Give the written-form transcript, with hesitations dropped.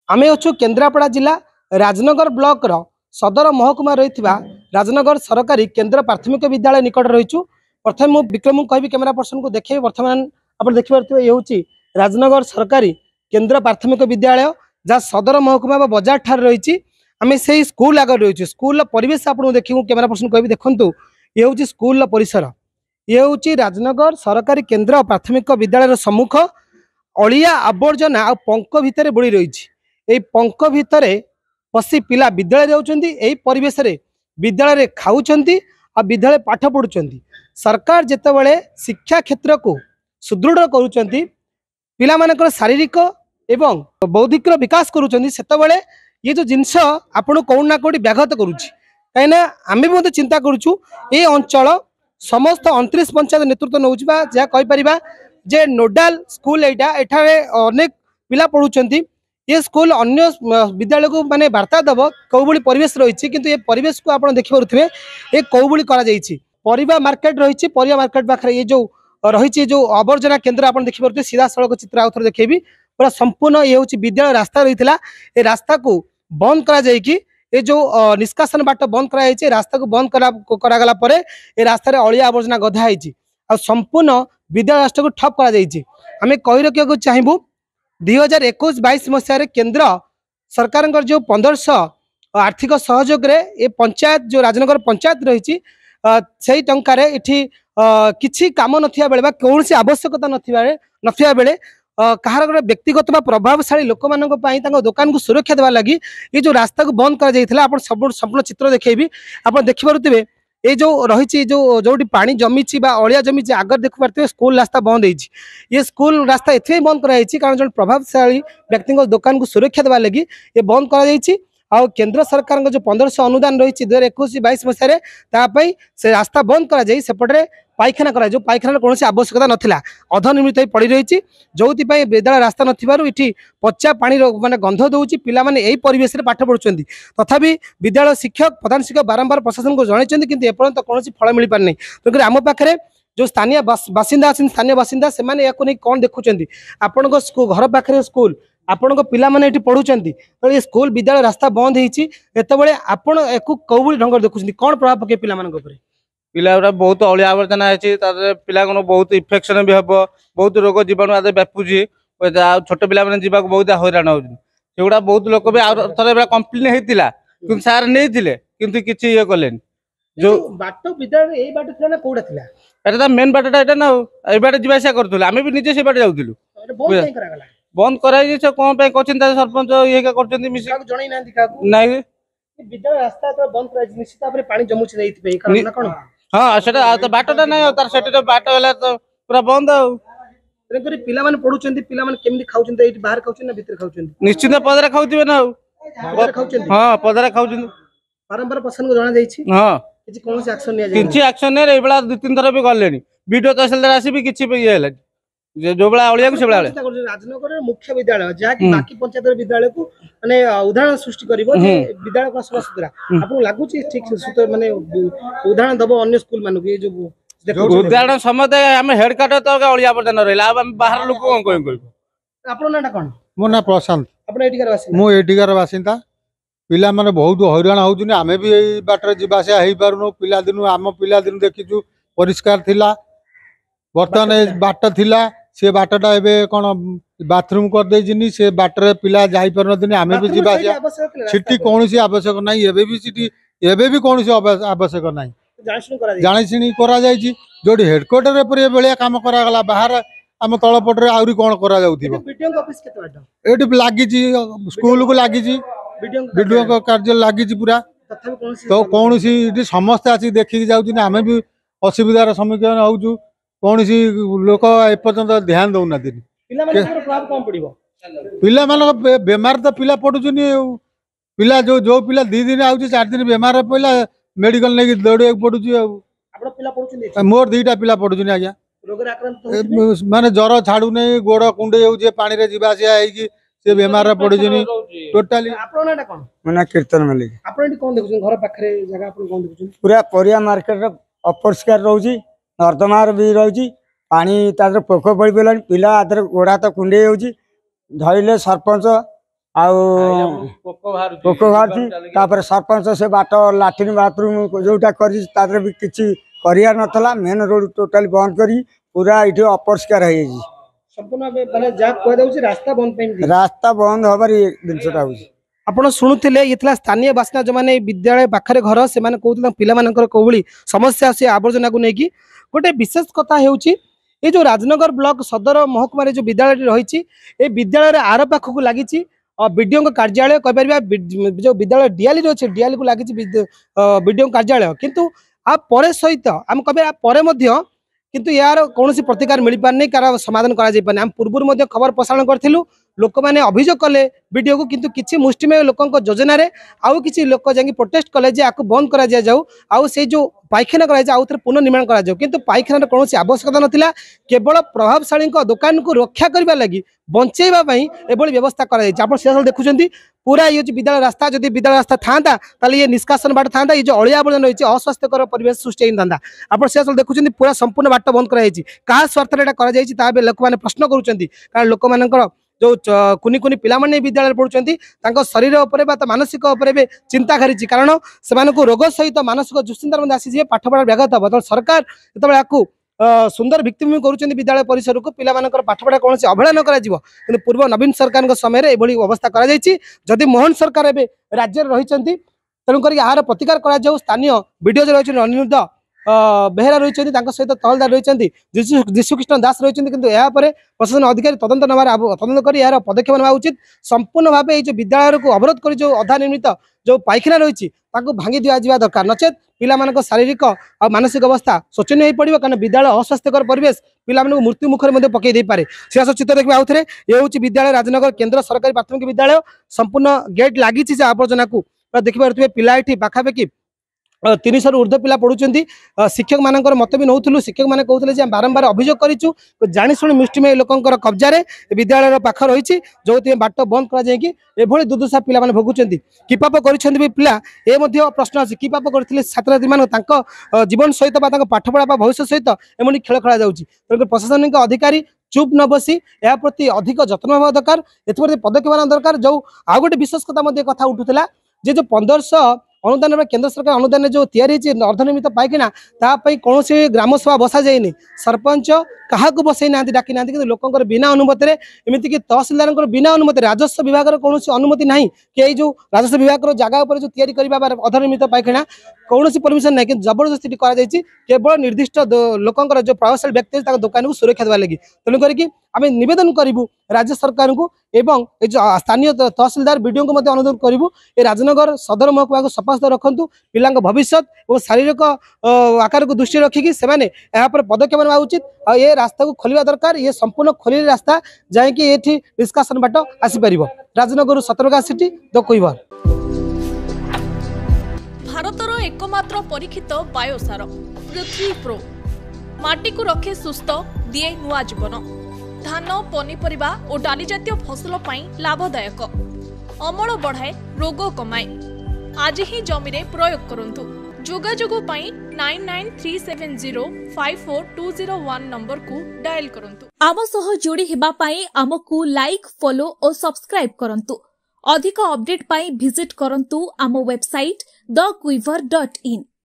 आमे अच्छु केन्द्रापड़ा जिला राजनगर ब्लॉक रो सदर महकुमा रही राजनगर सरकारी केन्द्र प्राथमिक विद्यालय निकट रही। प्रथम मुझे विक्रम कहि कैमेरा पर्सन को देखे बर्तमान आप देखिए ये हूँ राजनगर सरकारी केन्द्र प्राथमिक विद्यालय जहाँ सदर महकुमा बजार ठार रही। आम से स्कूल आगे रही स्कूल परिवेश आपको देखिए कैमेरा पर्सन कहि देखु ये हूँ स्कूल परिसर ये हूँ राजनगर सरकारी केन्द्र प्राथमिक विद्यालय सम्मुख अलिया आवर्जना आ पंक भितर बुड़ी रही पंक भितर पशि पिला विद्यालय जाउछंती एई परिवेश रे विद्यालय खाउछंती आ विद्यालय पाठ पढ़ुछंती। सरकार जेतेबेले शिक्षा क्षेत्र को सुदृढ़ करूछंती पिला मानकर शारीरिक एवं बौद्धिक विकास करूछंती सेतेबेले ये जो जिनस आपण कोन ना कोडी व्याघात करूछि काइना आमे भी चिंता करूछु ए अंचल समस्त 29 पंचायत नेतृत्व नउछबा जा कहि परिबा जे नोडाल स्कूल एटा एठारे अनेक पिला पढ़ुछंती ये स्कूल अन्य विद्यालय को माने वार्ता दब कौबली परिवेश रही किंतु ये परिवेश को आप देखि पारुथिबे ये कौबली करा जायछि परिबा मार्केट रही परिबा मार्केट पाखरे ये जो रही जो आवर्जना केन्द्र आप देखि पारुथिबे सीधा सड़क चित्र आउथर देखेबी पूरा संपूर्ण ये होछि विद्यालय रास्ता रहीथिला ए रास्ता को बंद करा जाय कि ये जो निष्कासन बाट बंद करा जायछि रास्ता को बंद करा गला परे ए रास्ता रे अलिया आवर्जना गधा आइछि आ संपूर्ण विद्यालय रास्ता को ठप करा जायछि। आमे कहि रखिया चाहिबू 2021-22 मसीह केंद्र सरकार जो 1500 आर्थिक सहयोग रे ये पंचायत जो राजनगर पंचायत रही से टंकार किसी कम नथिया बेले कौन सी आवश्यकता नथिया बेले कहार गोटे व्यक्तिगत प्रभावशाली लोक मानक दुकान को सुरक्षा देवा लगी ये जो रास्ता को बंद कर संपूर्ण चित्र देखेबी आप देखिपे ये जो रही जो पानी जमी अलिया जमी आगर देख पारे स्कूल रास्ता बंद होती ये स्कूल रास्ता एथि बंद कराई कारण जो प्रभावशाली व्यक्ति दुकान को सुरक्षा देवा लगी ये बंद कर केंद्र सरकार जो 1500 अनुदान रही 2021-22 मसीह से रास्ता बंद करपटे पायखाना करा जो पायखाना कौन आवश्यकता नाला अधनिर्मित पड़ रही जो विद्यालय रास्ता नथी पचा पानी माने गंध दौर पिला माने यही परिवेश में पाठ पढ़ुंट तथापि विद्यालय शिक्षक प्रधान शिक्षक बारंबार प्रशासन को जनइंट कि एपर्यंत कौन फल मिल पार नहीं तेणुक आम पाखे जो स्थानीय बासिंदा अच्छे स्थानीय बासिंदा से कौन देखुं आपण घर पाखे स्कूल आपण पिला माने एठी पढ़ुचंती तो ये स्कूल विद्यालय रास्ता बंद होईची एतबेले आपण एकु कौबुली ढंग देखुछंती कौन प्रभाव पके पिला मानक ऊपर पिला बहुत अलिया आवर्जना है पिला बहुत इन्फेक्शन भी हम बहुत रोग जीवाणु आदि व्यापुची छोट पिला जीवा बहुत हैरान होगा बहुत लोग भी थे कम्प्लेन होता कि सार नहीं किंतु किसी ये कले जो बाट विद्यालय ए बाट थिला ना कोडा थिला एटा मेन बाटटा एटा ना ए बाट जीवा आसा करथुल आमे भी निजे से बाट जाउथिलु बंद कराई कौन सरपंच ये जणई ना विद्यालय रास्ता तो बंद कराई निश्चित भाव पानी जमुछि देइथिबे कारण कोन हां सेटा बाटटा नै तार सेटा बाट होला तो पूरा बंद तेनकरी पिला माने पढुचंती पिला माने केमिति खाउचंती एठी बाहर खाउचंती ना भीतर खाउचंती निश्चित पदरा खाउथिबे ना पदरा खाउचंती हां पदरा खाउचंती बारंबार प्रशासन को जणा जाईछि हां किछि कोन से एक्शन निया जाय किछि एक्शन नै रे बेला 2-3 थर भी गलेनी वीडियो तहसीलदार आसी भी किछि भी हेला जो बेला अलिया को से बेला राजनगर मुख्य विद्यालय जहा कि बाकी पंचायत विद्यालय को माने उदाहरण सृष्टि करिवो जे विद्यालय को सफासुतरा आपन लागु छी ठीक सुतर माने उदाहरण दबो अन्य स्कूल मानु के जो उदाहरण समते हम हेड क्वार्टर तो अलिया पर्यंत रहला अब हम बाहर लोक कोन कोन करबो आपन नाटा कोन मो ना प्रशांत आपन एटिकार बासिंदा मो एटिकार बासिंदा पिला माने बहुत हैरान होउजुनी आमे भी एई बाटर जीवा से हेई पारुनो पिला दिनु आम पिला दिनु देखिजु परिष्कार थिला वर्तमान बाट थिला से बाटटा एबे कोन बाथरूम कर देजिनी से बाटरे पिला जाई परनदिनी आमे भी जीवा से सिटी कोनसी आवश्यक नाही एबे भी कोनसी आवश्यक नाही जानिसिनी करा जायछि जोडी हेडक्वार्टर पर ए बेलिया काम करा गला बाहर आम तळ पटरे आउरी कोन करा जाउथिबो वीडियो ऑफिस केते बाटा एटी लागि छी स्कूल को लागि छी वीडियो को कार्य लागि छी पूरा तो कोनसी इटी समस्त आसी देखि जाउछि आमे भी असुविधार सम्मुखीन होउछु कोनसी लोक एपर्यंत ध्यान दउना दिन पिला माने प्रभाव कम पड़िबो पिला माने बेमार तो पिला पडुजुनी पिला जो पिला 2 दिन आउछि 4 दिन बेमार पइला मेडिकल नै दौड़े पडुछि आपन पिला पडुछिन मोर 2टा पिला पडुजुनी आज्ञा रोग आक्रांत माने ज्वर छाडू नै गोड़ कुंडे होउछि पानी रे जीवा आसिया हेकी से बेमार पडुजुनी टोटली आपन नाटा कोन मना कीर्तन मलिक आपन एटी कोन देखुछन घर पाखरे जगह आपन कोन देखुछन पूरा परिया मार्केट रे अपरिष्कार रहउछि नर्दमार भी रहउछि पानी तादर पोख पड़ पड़ानी पिला आदर गोड़ा तो कुंडे होउछि धइले सरपंच पोक बाहर सरपंच से बाट लाट्रिन बाथरूम जोटा कर किसी कर नाला मेन रोड टोटाली बंद कर पूरा ये अपरिष्कार रास्ता बंद हबार जिनसा आपण शुणुले ये स्थानीय बासिंदा जो मैंने विद्यालय पाखे घर से कहते पिला कौली समस्या से आवर्जना को लेकिन गोटे विशेष कथा ये जो राजनगर ब्लॉक सदर महकुमार जो विद्यालय रही है विद्यालय आर पाखक लगी बीडीओ कार्यालय कहीपर जो विद्यालय डीआली अच्छे डीआली को लगी बीडीओ कार्यालय किंतु आप सहित आम कह किंतु यार कौन प्रतिकार मिल पारनी कार समाधान कर पूर्व खबर प्रसारण करूँ लोक मैंने अभियोग कले वीडियो को किंतु किसी मुष्टिमेय लोकों योजना रे आउ किसी लोक जाकि प्रोटेस्ट कले जे आपको बंद करा जाऊ आउ से जो पाइखाना कराई पुनर्निर्माण करा जाऊ किंतु पाइखाना कौन आवश्यकता नथिला केवल प्रभावशाली दुकान को रक्षा करने लगी बंचेवा एभली व्यवस्था कर देखुं पूरा ये विद्यालय रास्ता जब विद्यालय रास्ता था ये निष्कासन बाट था ये जो अलिया आवर्जना रही अस्वास्थ्यकर परिवेश सृष्टि होता आप देखुं पूरा संपूर्ण बाट बंद कर स्वार्थ लोक मैंने प्रश्न करुँच लोक मान जो कुनी कुनी पिला माने विद्यालय पढ़ुचंती शरीर उपरे मानसिक उपरे चिंता घरी कारण से रोग सहित मानसिक दुश्चिंतार आसी पाठ पढ़ा व्याघात हम तो सरकार जो सुंदर भित्तिभूमि करुँच विद्यालय परिसर को पिला पाठ पढ़ा कौन अवहेला न कर पूर्व नवीन सरकार समय एभली अवस्था कर मोहन सरकार एवं राज्य रही तेणुक यार प्रतिकार कर स्थानीय वीडियो जो रही अनिरुद्ध बेहरा रही सहित तहलदार रही जीशुकृष्ण दास रही प्रशासन अधिकारी तदंत नवार तदंत कर यार पदक्षेप ना उचित संपूर्ण भाव ये विद्यालय को अवरोध कर जो अधा निर्मित जो पाइखाना रही भांगी दिया दरकार नचेत पिला शारीरिक और मानसिक अवस्था शोचनीय हो पड़ो कारण विद्यालय अस्वास्थ्यकर परिवेश पिला मृत्यु मुखर पकई दे पारे से चित्र देखिए आउ थे ये हूँ विद्यालय राजनगर केन्द्र सरकारी प्राथमिक विद्यालय संपूर्ण गेट लगी आवर्जना को देखिए पिला ये पाखापाखि 300 ऊर्ध्व पिला पढ़ुंट शिक्षक मान मत भी नौलु शिक्षक मैंने कहते बारंबार अभियोग करूँ जाशुणी मुष्टिमेय लोकर कब्जा विद्यालय पाख रही जो बाट बंद कर दुर्दशा पिला भोगुंट कि पाप कर पिला ये प्रश्न अच्छी कि पाप करते छात्र छात्री मान जीवन सहित पाठ पढ़ा भविष्य सहित एमती खेल खेल जाऊँगी प्रशासनिक अधिकारी चुप न बसी या प्रति अधिक जत्न हवा दरकार एप्रति पदक्षेप दरकार जो आउ गोटे विशेष कथा उठूला जो 1500 अनुदान केंद्र सरकार अनुदान जो अर्धनिर्मित पाइखाना कौन ग्राम सभा बसा जाइए सरपंच क्या बसई ना डाकी ना कि लोक बिना अनुमति एमती कि तहसिलदार बिना अनुमति राजस्व विभाग कौन अनुमति ना कि जो राजस्व विभाग जगह पर जो अर्धनिर्मित पाइखाना कौन परमिशन ना कि जबरदस्ती केवल निर्दिष्ट लोकर जो प्रभावशाली व्यक्ति दुकान को सुरक्षा देवा लगी तेणुक आम नवेदन करूँ राज्य सरकार को एवं स्थानीय तहसिलदार बीडीओ को अनुरोध करूँ ये राजनगर सदर महकुमा को सफासुतरा रखु पिला भविष्य और शारीरिक आकार को दृष्टि रखिकी से पदक्षेप ना उचित और ये रास्ता को खोलिया दरकार ये संपूर्ण खोल रास्ता जाकि ये निष्कासन बाट आसीपर राजनगर सतर्का सिटी द कुइवर भारतर एकमात्र परीक्षित बायोसार पृथ्वी प्रो माटी को रखे सुस्थ दिए नुआ जीवन धान पनीपरिबा और डाली जातीय फसल लाभदायक अमल बढ़ाए रोग कमाए आज ही जमी रे प्रयोग करंतु जोगाजोग 9937054201 नंबर को डायल करंतु आम सह जोड़ी हेबा पाई आमको लाइक फॉलो और सब्सक्राइब करंतु अधिक अपडेट पाई विजिट करंतु आम वेबसाइट thequiver.in